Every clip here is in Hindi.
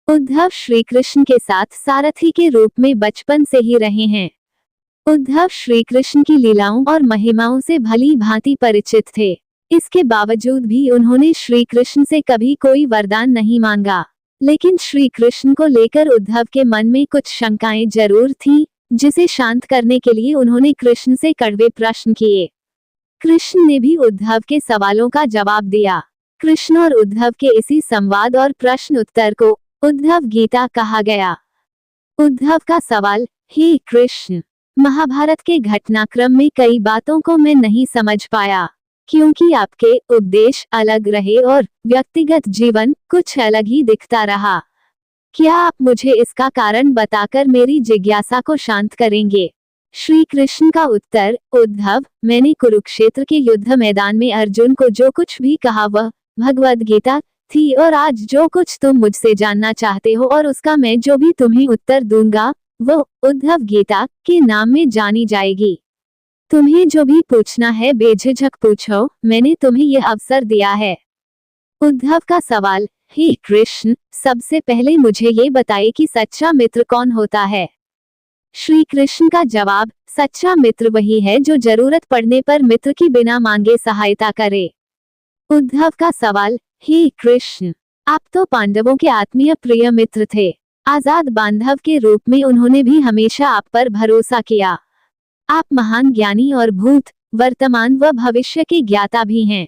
उद्धव श्री कृष्ण के साथ सारथी के रूप में बचपन से ही रहे हैं। उद्धव श्री कृष्ण की लीलाओं और महिमाओं से भली भांति परिचित थे। इसके बावजूद भी उन्होंने श्री कृष्ण से कभी कोई वरदान नहीं मांगा। लेकिन श्री कृष्ण को लेकर उद्धव के मन में कुछ शंकाएं जरूर थीं, जिसे शांत करने के लिए उन्होंने कृष्ण से कड़वे प्रश्न किए। कृष्ण ने भी उद्धव के सवालों का जवाब दिया। कृष्ण और उद्धव के इसी संवाद और प्रश्न उत्तर को उद्धव गीता कहा गया। उद्धव का सवाल: हे कृष्ण, महाभारत के घटनाक्रम में कई बातों को मैं नहीं समझ पाया, क्योंकि आपके उपदेश अलग रहे और व्यक्तिगत जीवन कुछ अलग ही दिखता रहा। क्या आप मुझे इसका कारण बताकर मेरी जिज्ञासा को शांत करेंगे? श्री कृष्ण का उत्तर: उद्धव, मैंने कुरुक्षेत्र के युद्ध मैदान में अर्जुन को जो कुछ भी कहा वह भगवद गीता थी, और आज जो कुछ तुम मुझसे जानना चाहते हो और उसका मैं जो भी तुम्हें उत्तर दूंगा वो उद्धव गीता के नाम में जानी जाएगी। तुम्हें जो भी पूछना है बेझिझक पूछो, मैंने तुम्हें यह अवसर दिया है। उद्धव का सवाल: हे कृष्ण, सबसे पहले मुझे ये बताइए कि सच्चा मित्र कौन होता है? श्री कृष्ण का जवाब: सच्चा मित्र वही है जो जरूरत पड़ने पर मित्र की बिना मांगे सहायता करे। उद्धव का सवाल: हे कृष्ण, आप तो पांडवों के आत्मीय प्रिय मित्र थे। आजाद बांधव के रूप में उन्होंने भी हमेशा आप पर भरोसा किया। आप महान ज्ञानी और भूत, वर्तमान व भविष्य के ज्ञाता भी हैं।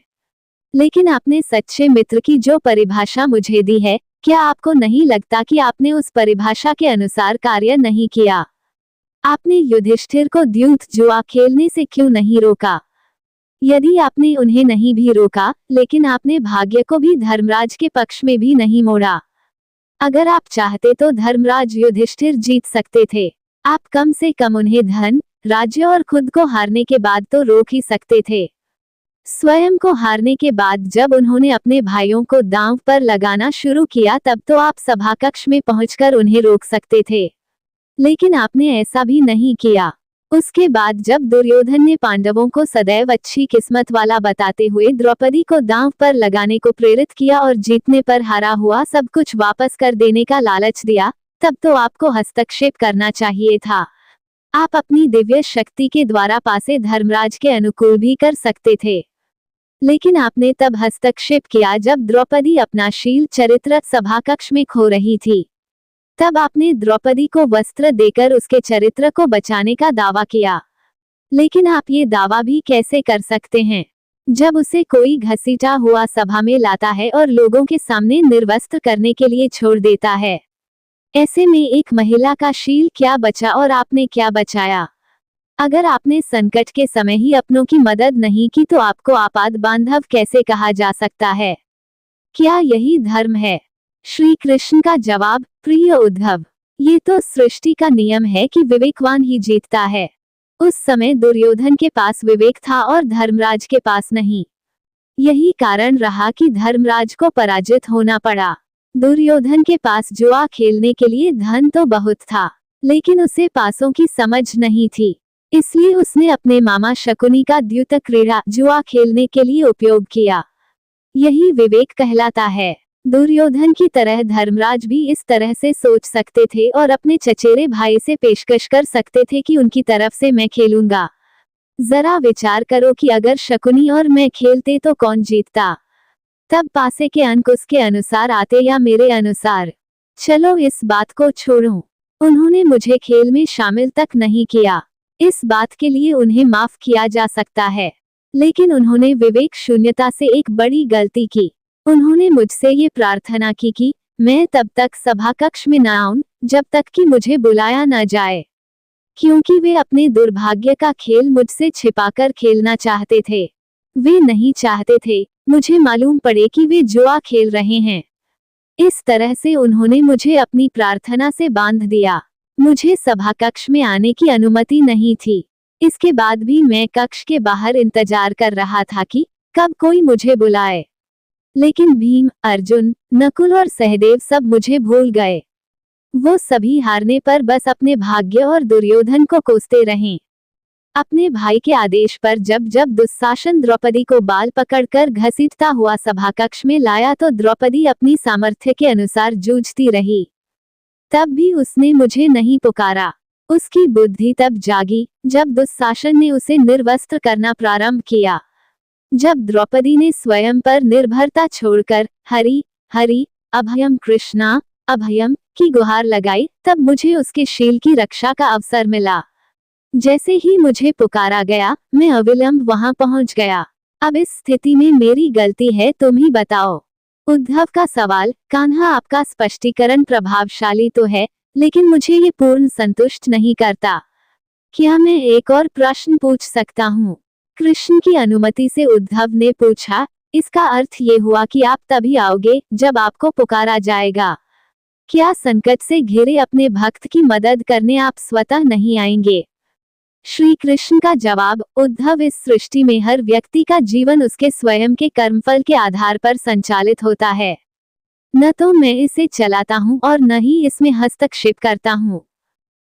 लेकिन आपने सच्चे मित्र की जो परिभाषा मुझे दी है, क्या आपको नहीं लगता कि आपने उस परिभाषा के अनुसार कार्य नहीं किया? आपने युधिष्ठिर को द्यूत जुआ खेलने से क्यों नहीं रोका? यदि आपने उन्हें नहीं भी रोका, लेकिन आपने भाग्य को भी धर्मराज के पक्ष में भी नहीं मोड़ा। अगर आप चाहते तो धर्मराज युधिष्ठिर जीत सकते थे। आप कम से कम उन्हें धन, राज्य और खुद को हारने के बाद तो रोक ही सकते थे। स्वयं को हारने के बाद जब उन्होंने अपने भाइयों को दांव पर लगाना शुरू किया तब तो आप सभाकक्ष में पहुंचकर उन्हें रोक सकते थे। लेकिन आपने ऐसा भी नहीं किया। उसके बाद जब दुर्योधन ने पांडवों को सदैव अच्छी किस्मत वाला बताते हुए द्रौपदी को दांव पर लगाने को प्रेरित किया और जीतने पर हारा हुआ सब कुछ वापस कर देने का लालच दिया, तब तो आपको हस्तक्षेप करना चाहिए था। आप अपनी दिव्य शक्ति के द्वारा पासे धर्मराज के अनुकूल भी कर सकते थे। लेकिन आपने तब हस्तक्षेप किया जब द्रौपदी अपना शील चरित्र सभाकक्ष में खो रही थी। तब आपने द्रौपदी को वस्त्र देकर उसके चरित्र को बचाने का दावा किया। लेकिन आप ये दावा भी कैसे कर सकते हैं जब उसे कोई घसीटा हुआ सभा में लाता है और लोगों के सामने निर्वस्त्र करने के लिए छोड़ देता है? ऐसे में एक महिला का शील क्या बचा और आपने क्या बचाया? अगर आपने संकट के समय ही अपनों की मदद नहीं की तो आपको आपात बांधव कैसे कहा जा सकता है? क्या यही धर्म है? श्री कृष्ण का जवाब: प्रिय उद्धव, ये तो सृष्टि का नियम है कि विवेकवान ही जीतता है। उस समय दुर्योधन के पास विवेक था और धर्मराज के पास नहीं। यही कारण रहा कि धर्मराज को पराजित होना पड़ा। दुर्योधन के पास जुआ खेलने के लिए धन तो बहुत था, लेकिन उसे पासों की समझ नहीं थी। इसलिए उसने अपने मामा शकुनी का द्यूत क्रीड़ा जुआ खेलने के लिए उपयोग किया। यही विवेक कहलाता है। दुर्योधन की तरह धर्मराज भी इस तरह से सोच सकते थे और अपने चचेरे भाई से पेशकश कर सकते थे कि उनकी तरफ से मैं खेलूंगा। जरा विचार करो कि अगर शकुनी और मैं खेलते तो कौन जीतता? तब पासे के अंक उसके अनुसार आते या मेरे अनुसार? चलो इस बात को छोड़ो। उन्होंने मुझे खेल में शामिल तक नहीं किया। इस बात के लिए उन्हें माफ किया जा सकता है। लेकिन उन्होंने विवेक शून्यता से एक बड़ी गलती की। उन्होंने मुझसे ये प्रार्थना की कि मैं तब तक सभाकक्ष में न आऊं जब तक कि मुझे बुलाया न जाए, क्योंकि वे अपने दुर्भाग्य का खेल मुझसे छिपाकर खेलना चाहते थे। वे नहीं चाहते थे मुझे मालूम पड़े कि वे जुआ खेल रहे हैं। इस तरह से उन्होंने मुझे अपनी प्रार्थना से बांध दिया। मुझे सभाकक्ष में आने की अनुमति नहीं थी। इसके बाद भी मैं कक्ष के बाहर इंतजार कर रहा था कि कब कोई मुझे बुलाए। लेकिन भीम, अर्जुन, नकुल और सहदेव सब मुझे भूल गए। वो सभी हारने पर बस अपने भाग्य और दुर्योधन को कोसते रहे। अपने भाई के आदेश पर जब जब दुशासन द्रौपदी को बाल पकड़कर घसीटता हुआ सभाकक्ष में लाया तो द्रौपदी अपनी सामर्थ्य के अनुसार जूझती रही। तब भी उसने मुझे नहीं पुकारा। उसकी बुद्धि तब जागी जब दुशासन ने उसे निर्वस्त्र करना प्रारंभ किया। जब द्रौपदी ने स्वयं पर निर्भरता छोड़कर हरि हरि अभयम कृष्णा अभयम की गुहार लगाई, तब मुझे उसके शील की रक्षा का अवसर मिला। जैसे ही मुझे पुकारा गया, मैं अविलंब वहां पहुंच गया। अब इस स्थिति में मेरी गलती है, तुम ही बताओ। उद्धव का सवाल। कान्हा, आपका स्पष्टीकरण प्रभावशाली तो है, लेकिन मुझे ये पूर्ण संतुष्ट नहीं करता। क्या मैं एक और प्रश्न पूछ सकता हूँ? कृष्ण की अनुमति से उद्धव ने पूछा। इसका अर्थ ये हुआ कि आप तभी आओगे जब आपको पुकारा जाएगा। क्या संकट से घिरे अपने भक्त की मदद करने आप स्वतः नहीं आएंगे? श्री कृष्ण का जवाब। उद्धव, इस सृष्टि में हर व्यक्ति का जीवन उसके स्वयं के कर्मफल के आधार पर संचालित होता है। न तो मैं इसे चलाता हूँ और न ही इसमें हस्तक्षेप करता हूँ।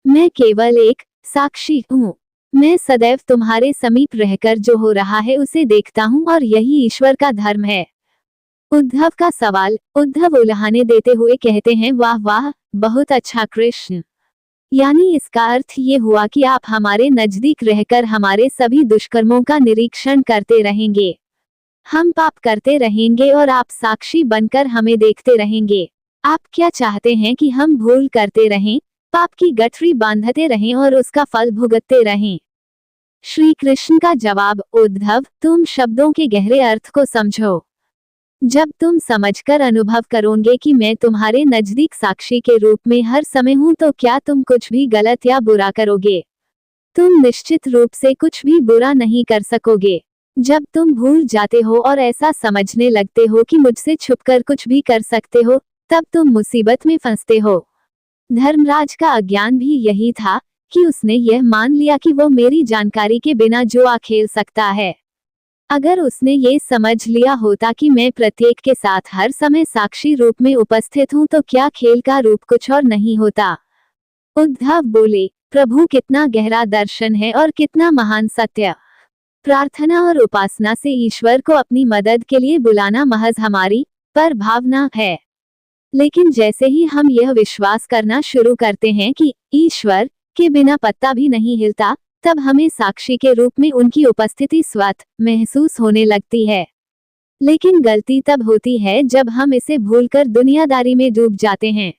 मैं केवल एक साक्षी हूँ। मैं सदैव तुम्हारे समीप रहकर जो हो रहा है उसे देखता हूँ और यही ईश्वर का धर्म है। उद्धव का सवाल। उद्धव उल्हाने देते हुए कहते हैं, वाह वाह, बहुत अच्छा कृष्ण। यानी इसका अर्थ ये हुआ कि आप हमारे नजदीक रहकर हमारे सभी दुष्कर्मों का निरीक्षण करते रहेंगे। हम पाप करते रहेंगे और आप साक्षी बनकर हमें देखते रहेंगे। आप क्या चाहते हैं कि हम भूल करते रहें, पाप की गठरी बांधते रहें और उसका फल भुगतते रहें? श्री कृष्ण का जवाब। उद्धव, तुम शब्दों के गहरे अर्थ को समझो। जब तुम समझकर अनुभव करोगे कि मैं तुम्हारे नजदीक साक्षी के रूप में हर समय हूं, तो क्या तुम कुछ भी गलत या बुरा करोगे? तुम निश्चित रूप से कुछ भी बुरा नहीं कर सकोगे। जब तुम भूल जाते हो और ऐसा समझने लगते हो कि मुझसे छुपकर कुछ भी कर सकते हो, तब तुम मुसीबत में फंसते हो। धर्मराज का अज्ञान भी यही था कि उसने यह मान लिया कि वो मेरी जानकारी के बिना जुआ खेल सकता है। अगर उसने ये समझ लिया होता कि मैं प्रत्येक के साथ हर समय साक्षी रूप में उपस्थित हूँ, तो क्या खेल का रूप कुछ और नहीं होता। उद्धव बोले, प्रभु, कितना गहरा दर्शन है और कितना महान सत्य। प्रार्थना और उपासना से ईश्वर को अपनी मदद के लिए बुलाना महज हमारी पर भावना है। लेकिन जैसे ही हम यह विश्वास करना शुरू करते हैं कि ईश्वर के बिना पत्ता भी नहीं हिलता, तब हमें साक्षी के रूप में उनकी उपस्थिति स्वतः महसूस होने लगती है। लेकिन गलती तब होती है जब हम इसे भूलकर दुनियादारी में डूब जाते हैं।